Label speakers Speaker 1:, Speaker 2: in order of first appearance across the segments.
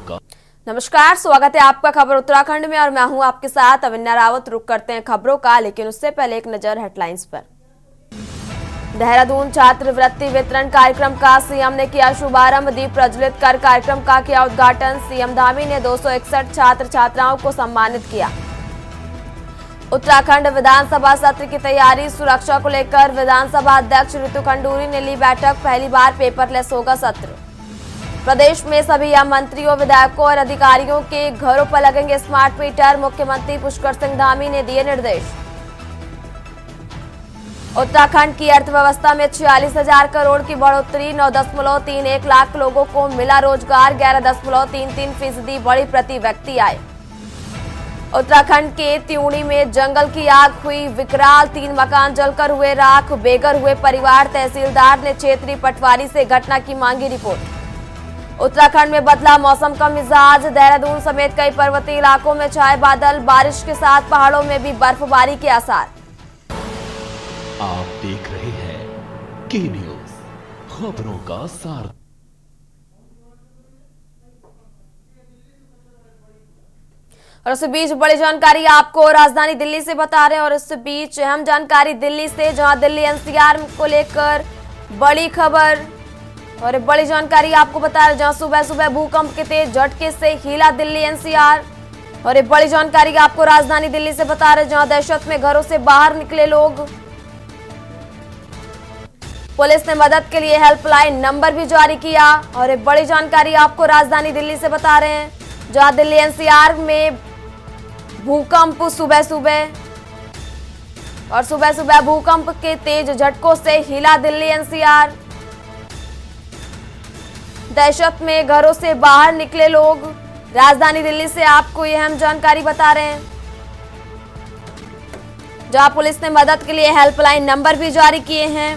Speaker 1: का।
Speaker 2: नमस्कार, स्वागत है आपका खबर उत्तराखंड में और मैं हूं आपके साथ अविन्या रावत। रुक करते हैं खबरों का, लेकिन उससे पहले एक नजर हेडलाइंस पर। देहरादून छात्रवृत्ति वितरण कार्यक्रम का सीएम ने किया शुभारंभ। दीप प्रज्वलित कर कार्यक्रम का किया उद्घाटन। सीएम धामी ने 261 छात्र छात्राओं को सम्मानित किया। उत्तराखंड विधानसभा सत्र की तैयारी, सुरक्षा को लेकर विधानसभा अध्यक्ष ऋतु खंडूरी ने ली बैठक। पहली बार पेपरलेस होगा सत्र। प्रदेश में सभी मंत्रियों, विधायकों और अधिकारियों के घरों पर लगेंगे स्मार्ट मीटर। मुख्यमंत्री पुष्कर सिंह धामी ने दिए निर्देश। उत्तराखंड की अर्थव्यवस्था में 46,000 करोड़ की बढ़ोतरी। 9.31 लाख लोगों को मिला रोजगार। 11.33% बढ़ी प्रति व्यक्ति आय। उत्तराखंड के त्यूणी में जंगल की आग हुई विकराल। 3 मकान जलकर हुए राख, बेघर हुए परिवार। तहसीलदार ने क्षेत्रीय पटवारी से घटना की मांगी रिपोर्ट। उत्तराखंड में बदला मौसम का मिजाज। देहरादून समेत कई पर्वतीय इलाकों में छाए बादल। बारिश के साथ पहाड़ों में भी बर्फबारी के आसार।
Speaker 1: आप देख रहे हैं के न्यूज, खबरों का सार।
Speaker 2: और इस बीच बड़ी जानकारी आपको राजधानी दिल्ली से बता रहे हैं। और इस बीच अहम जानकारी दिल्ली से, जहां दिल्ली एनसीआर को लेकर बड़ी खबर और एक बड़ी जानकारी आपको बता रहे हैं, जहां सुबह सुबह भूकंप के तेज झटके से हिला दिल्ली एनसीआर। और एक बड़ी जानकारी आपको राजधानी दिल्ली से बता रहे हैं, जहां दहशत में घरों से बाहर निकले लोग। पुलिस ने मदद के लिए हेल्पलाइन नंबर भी जारी किया। और एक बड़ी जानकारी आपको राजधानी दिल्ली से बता रहे हैं, जहां दिल्ली एनसीआर में भूकंप सुबह सुबह भूकंप के तेज झटकों से हिला दिल्ली एनसीआर। दहशत में घरों से बाहर निकले लोग। राजधानी दिल्ली से आपको यह अहम जानकारी बता रहे हैं, जहां पुलिस ने मदद के लिए हेल्पलाइन नंबर भी जारी किए हैं।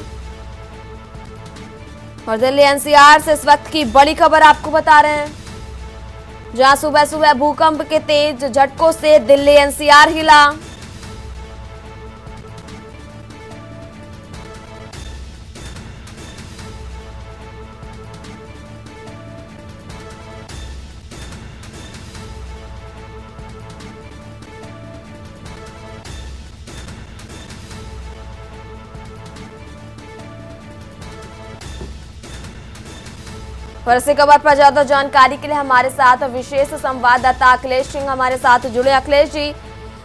Speaker 2: और दिल्ली एनसीआर से इस वक्त की बड़ी खबर आपको बता रहे हैं, जहां सुबह सुबह भूकंप के तेज झटकों से दिल्ली एनसीआर हिला। और इसी खबर पर ज्यादा जानकारी के लिए हमारे साथ विशेष संवाददाता अखिलेश सिंह हमारे साथ जुड़े। अखिलेश जी,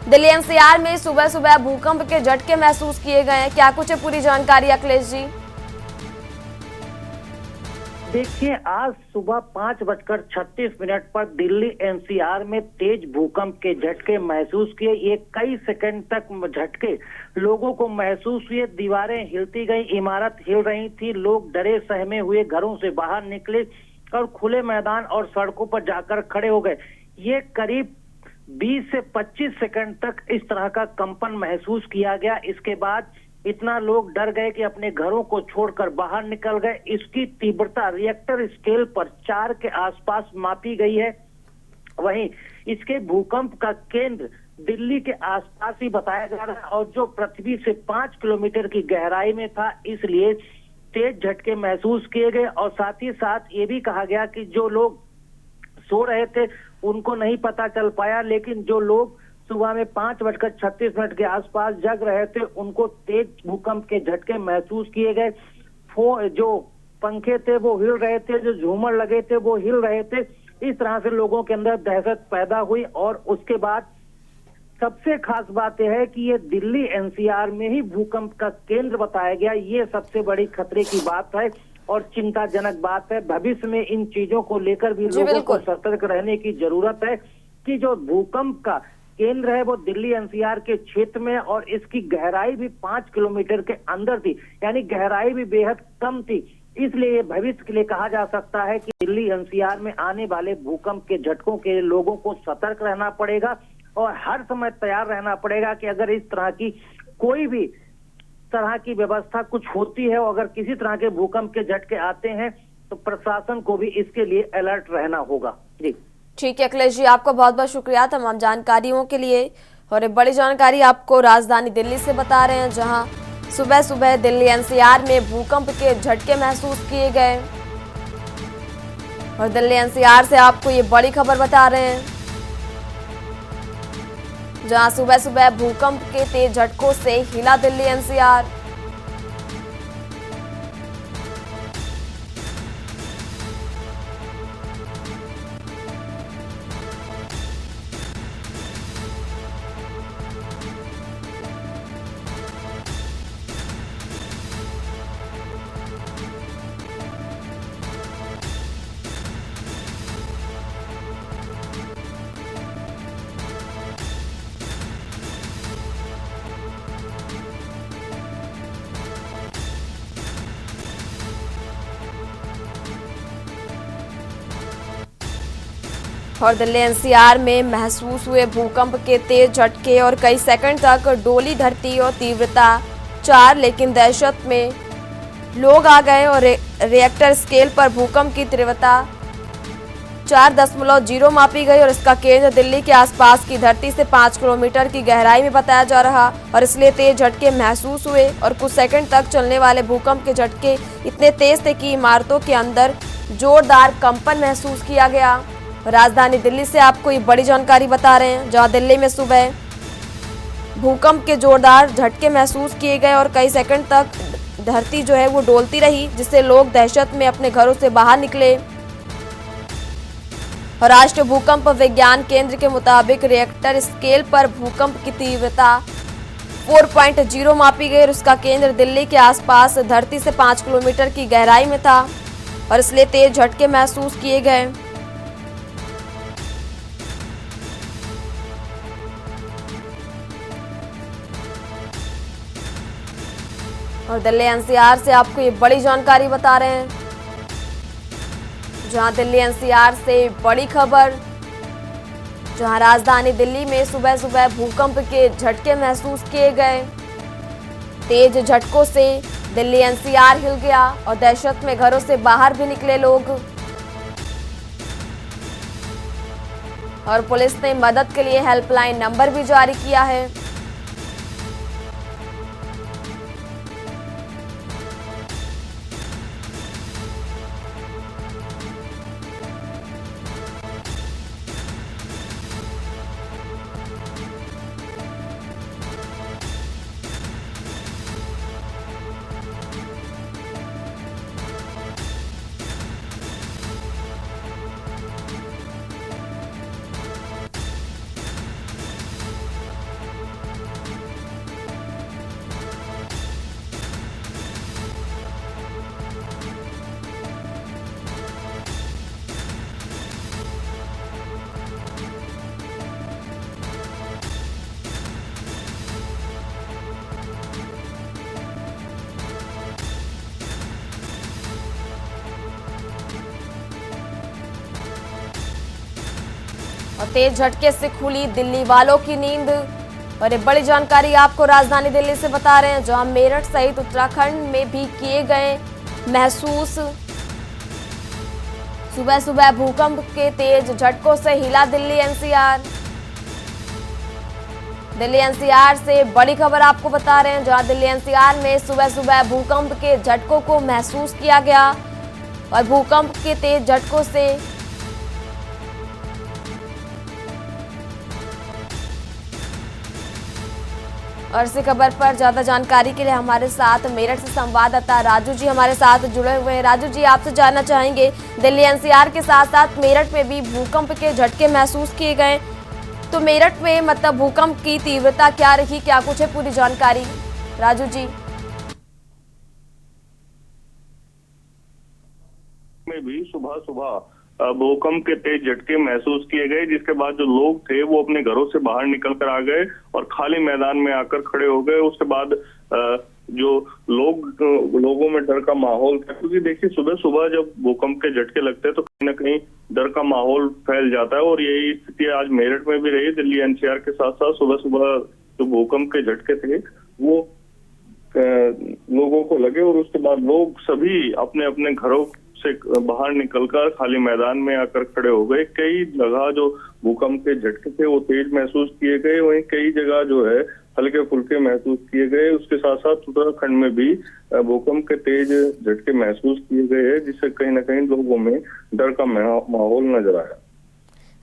Speaker 2: दिल्ली एनसीआर में सुबह सुबह भूकंप के झटके महसूस किए गए हैं, क्या कुछ है पूरी जानकारी अखिलेश जी?
Speaker 3: देखिए, आज सुबह 5:36 पर दिल्ली एनसीआर में तेज भूकंप के झटके महसूस किए। ये कई सेकंड तक झटके लोगों को महसूस हुए। दीवारें हिलती गई, इमारत हिल रही थी, लोग डरे सहमे हुए घरों से बाहर निकले और खुले मैदान और सड़कों पर जाकर खड़े हो गए। ये करीब 20 से 25 सेकंड तक इस तरह का कंपन महसूस किया गया। इसके बाद इतना लोग डर गए कि अपने घरों को छोड़कर बाहर निकल गए। इसकी तीव्रता रिएक्टर स्केल पर 4 के आसपास मापी गई है। वहीं इसके भूकंप का केंद्र दिल्ली के आसपास ही बताया जा रहा है और जो पृथ्वी से 5 किलोमीटर की गहराई में था, इसलिए तेज झटके महसूस किए गए। और साथ ही साथ ये भी कहा गया कि जो लोग सो रहे थे उनको नहीं पता चल पाया, लेकिन जो लोग सुबह में 5:36 के आसपास जग रहे थे उनको तेज भूकंप के झटके महसूस किए गए। जो पंखे थे वो हिल रहे थे, जो झूमर लगे थे वो हिल रहे थे। इस तरह से लोगों के अंदर दहशत पैदा हुई। और उसके बाद सबसे खास बात यह है कि ये दिल्ली एनसीआर में ही भूकंप का केंद्र बताया गया। ये सबसे बड़ी खतरे की बात है और चिंताजनक बात है। भविष्य में इन चीजों को लेकर भी लोगों को सतर्क रहने की जरूरत है कि जो भूकंप का केंद्र है वो दिल्ली एनसीआर के क्षेत्र में और इसकी गहराई भी 5 किलोमीटर के अंदर थी, यानी गहराई भी बेहद कम थी। इसलिए भविष्य के लिए कहा जा सकता है कि दिल्ली एनसीआर में आने वाले भूकंप के झटकों के लोगों को सतर्क रहना पड़ेगा और हर समय तैयार रहना पड़ेगा कि अगर इस तरह की कोई भी तरह की व्यवस्था कुछ होती है और अगर किसी तरह के भूकंप के झटके आते हैं तो प्रशासन को भी इसके लिए अलर्ट रहना होगा। जी
Speaker 2: ठीक है अखिलेश जी, आपका बहुत बहुत शुक्रिया तमाम जानकारियों के लिए। और एक बड़ी जानकारी आपको राजधानी दिल्ली से बता रहे हैं, जहां सुबह सुबह दिल्ली एनसीआर में भूकंप के झटके महसूस किए गए। और दिल्ली एनसीआर से आपको ये बड़ी खबर बता रहे हैं, जहां सुबह सुबह भूकंप के तेज झटकों से हिला दिल्ली एनसीआर। और दिल्ली एनसीआर में महसूस हुए भूकंप के तेज झटके और कई सेकंड तक डोली धरती और तीव्रता 4, लेकिन दहशत में लोग आ गए और रिएक्टर स्केल पर भूकंप की तीव्रता 4.0 मापी गई और इसका केंद्र दिल्ली के आसपास की धरती से 5 किलोमीटर की गहराई में बताया जा रहा और इसलिए तेज झटके महसूस हुए और कुछ सेकंड तक चलने वाले भूकंप के झटके इतने तेज थे कि इमारतों के अंदर जोरदार कंपन महसूस किया गया। राजधानी दिल्ली से आपको ये बड़ी जानकारी बता रहे हैं, जहां दिल्ली में सुबह भूकंप के जोरदार झटके महसूस किए गए और कई सेकंड तक धरती जो है वो डोलती रही, जिससे लोग दहशत में अपने घरों से बाहर निकले। और राष्ट्रीय भूकंप विज्ञान केंद्र के मुताबिक रिएक्टर स्केल पर भूकंप की तीव्रता 4.0 मापी गई और उसका केंद्र दिल्ली के आसपास धरती से 5 किलोमीटर की गहराई में था और इसलिए तेज झटके महसूस किए गए। और दिल्ली एनसीआर से आपको ये बड़ी जानकारी बता रहे हैं, जहां दिल्ली एनसीआर से बड़ी खबर, जहां राजधानी दिल्ली में सुबह सुबह भूकंप के झटके महसूस किए गए। तेज झटकों से दिल्ली एनसीआर हिल गया और दहशत में घरों से बाहर भी निकले लोग। और पुलिस ने मदद के लिए हेल्पलाइन नंबर भी जारी किया है। और तेज झटके से खुली दिल्ली वालों की नींद। और ये बड़ी जानकारी आपको राजधानी दिल्ली से बता रहे हैं, जहां मेरठ सहित उत्तराखंड में भी किए गए महसूस। सुबह सुबह भूकंप के तेज झटकों से हिला दिल्ली एनसीआर। दिल्ली एनसीआर से बड़ी खबर आपको बता रहे हैं, जहां दिल्ली एनसीआर में सुबह सुबह भूकंप के झटकों को महसूस किया गया और भूकंप के तेज झटकों से और इसी खबर पर ज्यादा जानकारी के लिए हमारे साथ मेरठ से संवाददाता राजू जी हमारे साथ जुड़े हुए हैं। राजू जी, आपसे जानना चाहेंगे, दिल्ली एनसीआर के साथ साथ मेरठ में भी भूकंप के झटके महसूस किए गए, तो मेरठ में मतलब भूकंप की तीव्रता क्या रही, क्या कुछ है पूरी जानकारी राजू जी?
Speaker 4: में भी सुबह सुबह भूकंप के तेज झटके महसूस किए गए, जिसके बाद जो लोग थे वो अपने घरों से बाहर निकल कर आ गए और खाली मैदान में आकर खड़े हो गए। उसके बाद जो लोगों में डर का माहौल था, क्योंकि देखिए सुबह सुबह जब भूकंप के झटके लगते हैं तो कहीं ना कहीं डर का माहौल फैल जाता है और यही स्थिति आज मेरठ में भी रही। दिल्ली एनसीआर के साथ साथ सुबह सुबह जो भूकंप के झटके थे वो लोगों को लगे और उसके बाद लोग सभी अपने अपने घरों से बाहर निकलकर खाली मैदान में आकर खड़े हो गए। कई जगह जो भूकंप के झटके थे वो तेज महसूस किए गए, वहीं कई जगह जो है हल्के फुल्के महसूस किए गए। उसके साथ साथ उत्तराखंड में भी भूकंप के तेज झटके महसूस किए गए हैं, जिससे कहीं ना कहीं लोगों में डर का माहौल नजर आया।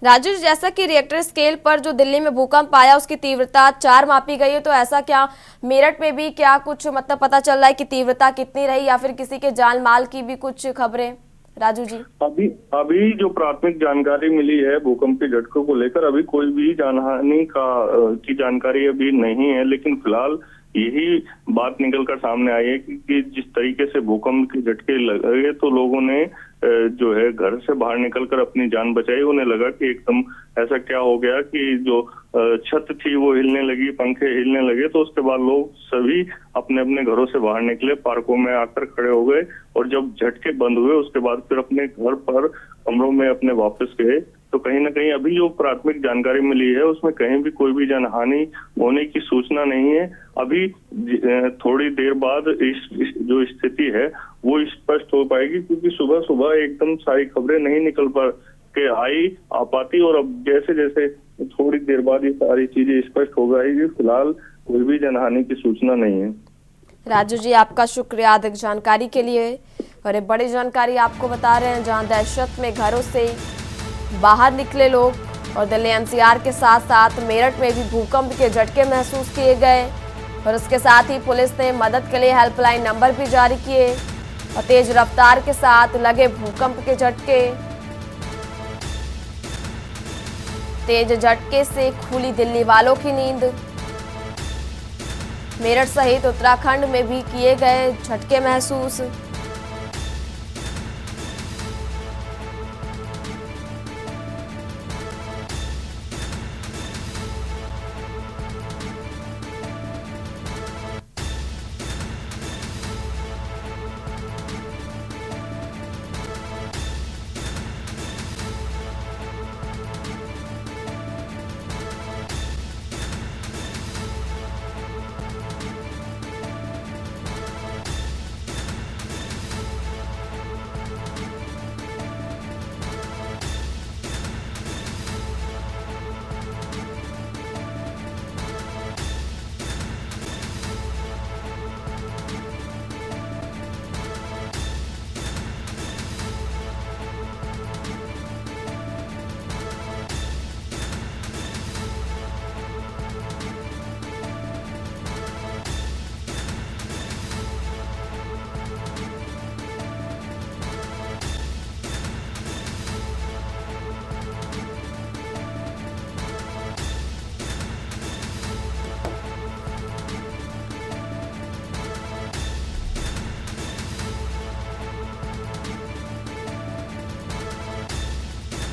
Speaker 2: राजू जी, जैसा कि रिएक्टर स्केल पर जो दिल्ली में भूकंप आया उसकी तीव्रता 4 मापी गई है, तो ऐसा क्या मेरठ में भी क्या कुछ मतलब पता चल रहा है कि तीव्रता कितनी रही, या फिर किसी के जान माल की भी कुछ खबरें? राजू जी,
Speaker 4: अभी जो प्राथमिक जानकारी मिली है भूकंप के झटकों को लेकर, अभी कोई भी जानहानि की जानकारी अभी नहीं है, लेकिन फिलहाल यही बात निकलकर सामने आई है कि जिस तरीके से भूकंप के झटके लगे तो लोगों ने जो है घर से बाहर निकलकर अपनी जान बचाई। उन्हें लगा कि एकदम ऐसा क्या हो गया कि जो छत थी वो हिलने लगी, पंखे हिलने लगे, तो उसके बाद लोग सभी अपने अपने घरों से बाहर निकले, पार्कों में आकर खड़े हो गए, और जब झटके बंद हुए उसके बाद फिर अपने घर पर कमरों में अपने वापस गए। तो कहीं ना कहीं अभी जो प्राथमिक जानकारी मिली है उसमें कहीं भी कोई भी जानहानि होने की सूचना नहीं है। अभी थोड़ी देर बाद इस जो स्थिति है वो स्पष्ट हो पाएगी, क्योंकि सुबह सुबह एकदम सारी खबरें नहीं निकल पर के आ पाती, और अब जैसे जैसे थोड़ी देर बाद ये सारी चीजें स्पष्ट हो जाएगी। फिलहाल कोई भी जनहानि की सूचना नहीं है।
Speaker 2: राजू जी, आपका शुक्रिया अधिक जानकारी के लिए। और एक बड़ी जानकारी आपको बता रहे हैं, जहां दहशत में घरों से बाहर निकले लोग, और दिल्ली एनसीआर के साथ साथ मेरठ में भी भूकंप के झटके महसूस किए गए, और उसके साथ ही पुलिस ने मदद के लिए हेल्पलाइन नंबर भी जारी किए, और तेज रफ्तार के साथ लगे भूकंप के झटके। तेज झटके से खुली दिल्ली वालों की नींद। मेरठ सहित उत्तराखंड में भी किए गए झटके महसूस।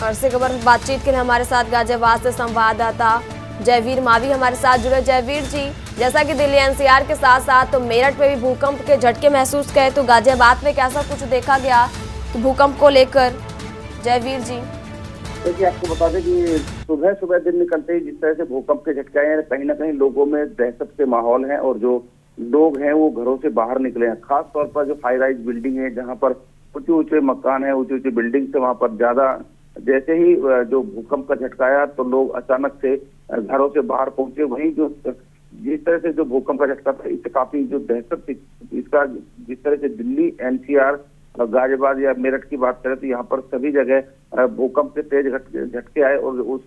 Speaker 2: और से खबर बातचीत के लिए हमारे साथ गाजियाबाद से संवाददाता जयवीर मावी हमारे साथ जुड़े। जयवीर जी, जैसा कि दिल्ली एनसीआर के साथ साथ तो मेरठ में भी भूकंप के झटके महसूस किए, तो गाजियाबाद में कैसा कुछ देखा गया तो भूकंप को लेकर? जयवीर जी,
Speaker 5: देखिए, आपको बता दें कि सुबह सुबह दिन निकलते ही जिस तरह से भूकंप के झटके आए हैं, कहीं ना कहीं लोगों में दहशत के माहौल है, और जो लोग हैं वो घरों से बाहर निकले हैं। खास तौर पर जो हाई राइज बिल्डिंग है, जहाँ पर ऊंचे ऊंचे मकान है, ऊंची ऊंची बिल्डिंग से, वहाँ पर ज्यादा जैसे ही जो भूकंप का झटका आया तो लोग अचानक से घरों से बाहर पहुंचे। वहीं जो जिस तरह से जो भूकंप का झटका था, इससे काफी जो दहशत थी, इसका जिस तरह से दिल्ली एनसीआर गाजियाबाद या मेरठ की बात करें तो यहाँ पर सभी जगह भूकंप के तेज झटके आए, और उस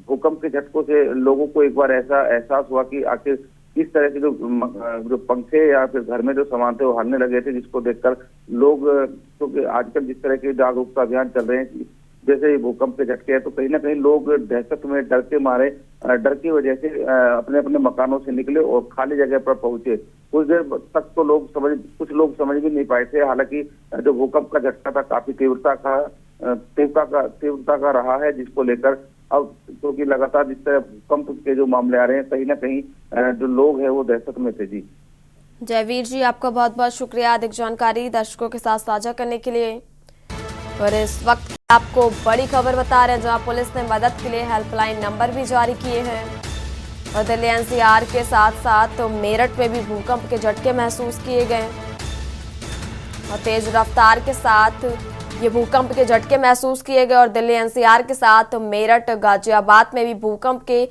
Speaker 5: भूकंप के झटकों से लोगों को एक बार ऐसा एहसास हुआ कि आखिर किस तरह से जो पंखे या फिर घर में जो सामान थे वो हिलने लगे थे, जिसको देखकर लोग, क्योंकि आजकल जिस तरह के जागरूकता अभियान चल रहे हैं, जैसे ही भूकंप के झटके हैं तो कहीं ना कहीं लोग दहशत में डर के मारे, डर की वजह से अपने अपने मकानों से निकले और खाली जगह पर पहुंचे। कुछ देर तक तो कुछ लोग समझ भी नहीं पाए थे। हालांकि जो भूकंप का झटका था काफी तीव्रता का रहा है, जिसको लेकर अब क्योंकि लगातार जिस तरह भूकंप के जो मामले आ रहे हैं, कहीं ना कहीं जो लोग हैं वो दहशत में थे। जी
Speaker 2: जयवीर जी, आपका बहुत बहुत शुक्रिया अधिक जानकारी दर्शकों के साथ साझा करने के लिए। और इस वक्त आपको बड़ी खबर बता रहे हैं, जहां पुलिस ने मदद के लिए हेल्पलाइन नंबर भी जारी किए हैं, और दिल्ली एनसीआर के साथ साथ तो मेरठ में भी भूकंप के झटके महसूस किए गए, और तेज रफ्तार के साथ ये भूकंप के झटके महसूस किए गए, और दिल्ली एनसीआर के साथ मेरठ गाजियाबाद में भी भूकंप के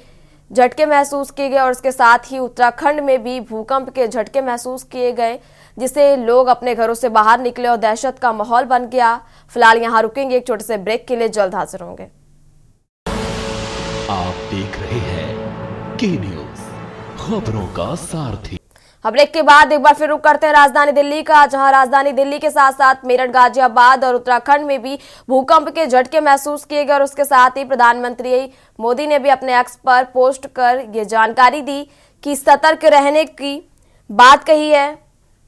Speaker 2: झटके महसूस किए गए और इसके साथ ही उत्तराखंड में भी भूकंप के झटके महसूस किए गए, जिससे लोग अपने घरों से बाहर निकले और दहशत का माहौल बन गया। फिलहाल यहाँ रुकेंगे, एक छोटे से ब्रेक के लिए जल्द हाजिर होंगे।
Speaker 1: आप देख रहे हैं के न्यूज, खबरों का सारथी।
Speaker 2: अब ब्रेक के बाद एक बार फिर रुक करते हैं राजधानी दिल्ली का, जहां राजधानी दिल्ली के साथ साथ मेरठ, गाजियाबाद और उत्तराखंड में भी भूकंप के झटके महसूस किए गए और उसके साथ ही प्रधानमंत्री मोदी ने भी अपने एक्स पर पोस्ट कर ये जानकारी दी कि सतर्क रहने की बात कही है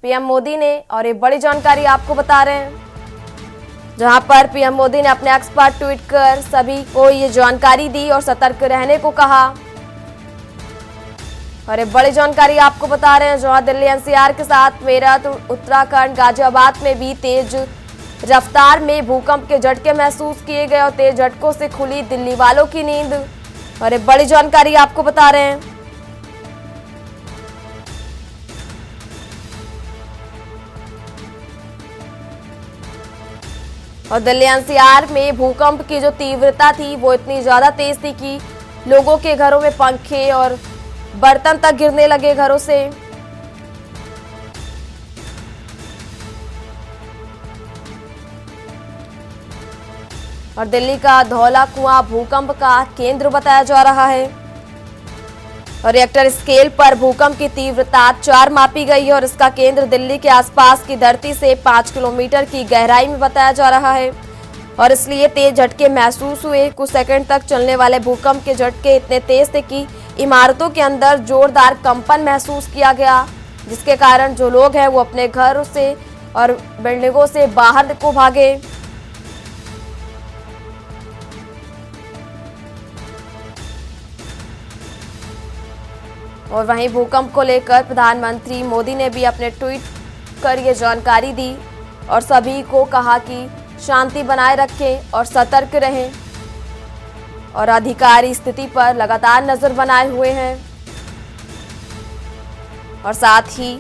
Speaker 2: पीएम मोदी ने। और ये बड़ी जानकारी आपको बता रहे हैं, जहां पर पीएम मोदी ने अपने एक्स पर ट्वीट कर सभी को ये जानकारी दी और सतर्क रहने को कहा। और एक बड़ी जानकारी आपको बता रहे हैं, जहां दिल्ली एनसीआर के साथ मेरठ, उत्तराखंड, गाजियाबाद में भी तेज रफ्तार में भूकंप के झटके महसूस किए गए और तेज झटकों से खुली दिल्ली वालों की नींद। और एक बड़ी जानकारी आपको बता रहे हैं, और दिल्ली एनसीआर में भूकंप की जो तीव्रता थी वो इतनी ज्यादा तेज थी कि लोगों के घरों में पंखे और बर्तन तक गिरने लगे घरों से। और दिल्ली का धौला कुआं भूकंप का केंद्र बताया जा रहा है और रिएक्टर स्केल पर भूकंप की तीव्रता 4 मापी गई है और इसका केंद्र दिल्ली के आसपास की धरती से 5 किलोमीटर की गहराई में बताया जा रहा है। और इसलिए तेज झटके महसूस हुए। कुछ सेकंड तक चलने वाले भूकंप के झटके इतने तेज थे कि इमारतों के अंदर जोरदार कंपन महसूस किया गया, जिसके कारण जो लोग हैं वो अपने घरों से और बिल्डिंगों से बाहर को भागे। और वहीं भूकंप को लेकर प्रधानमंत्री मोदी ने भी अपने ट्वीट कर ये जानकारी दी और सभी को कहा कि शांति बनाए रखें और सतर्क रहें। और अधिकारी स्थिति पर लगातार नजर बनाए हुए हैं और साथ ही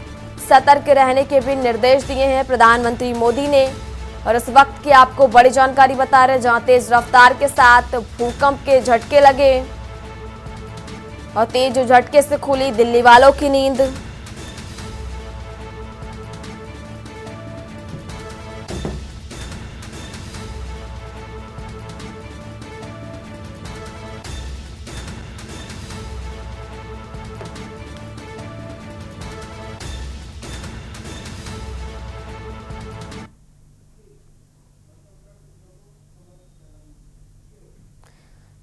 Speaker 2: सतर्क रहने के भी निर्देश दिए हैं प्रधानमंत्री मोदी ने। और इस वक्त की आपको बड़ी जानकारी बता रहे हैं, जहां तेज रफ्तार के साथ भूकंप के झटके लगे और तेज झटके से खुली दिल्ली वालों की नींद।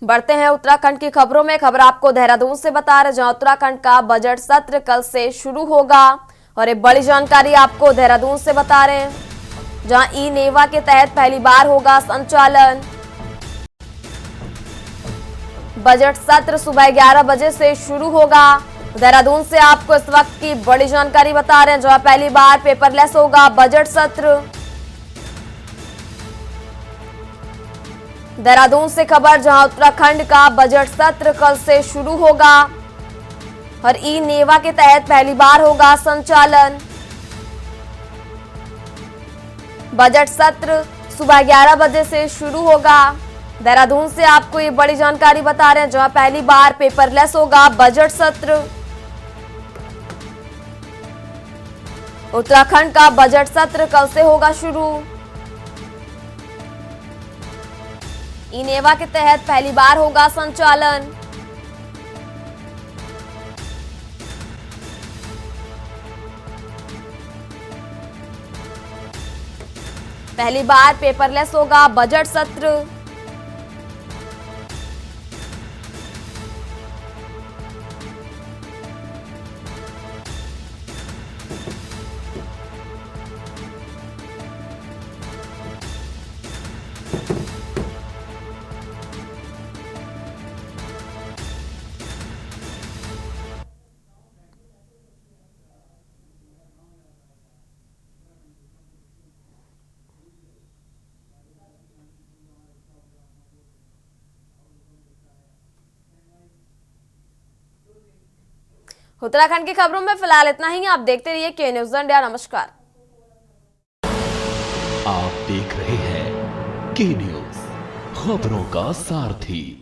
Speaker 2: बढ़ते हैं उत्तराखंड की खबरों में। खबर आपको देहरादून से बता रहे, जहां उत्तराखंड का बजट सत्र कल से शुरू होगा। और एक बड़ी जानकारी आपको देहरादून से बता रहे हैं, जहां ई नेवा के तहत पहली बार होगा संचालन। बजट सत्र सुबह 11 बजे से शुरू होगा। देहरादून से आपको इस वक्त की बड़ी जानकारी बता रहे हैं, जहां पहली बार पेपरलेस होगा बजट सत्र। देहरादून से खबर, जहां उत्तराखंड का बजट सत्र कल से शुरू होगा और ई नेवा के तहत पहली बार होगा संचालन। बजट सत्र सुबह 11 बजे से शुरू होगा। देहरादून से आपको ये बड़ी जानकारी बता रहे हैं, जहां पहली बार पेपरलेस होगा बजट सत्र। उत्तराखंड का बजट सत्र कल से होगा शुरू। ई नेवा के तहत पहली बार होगा संचालन। पहली बार पेपरलेस होगा बजट सत्र। उत्तराखंड की खबरों में फिलहाल इतना ही। आप देखते रहिए के न्यूज़ इंडिया। नमस्कार।
Speaker 1: आप देख रहे हैं के न्यूज, खबरों का सारथी।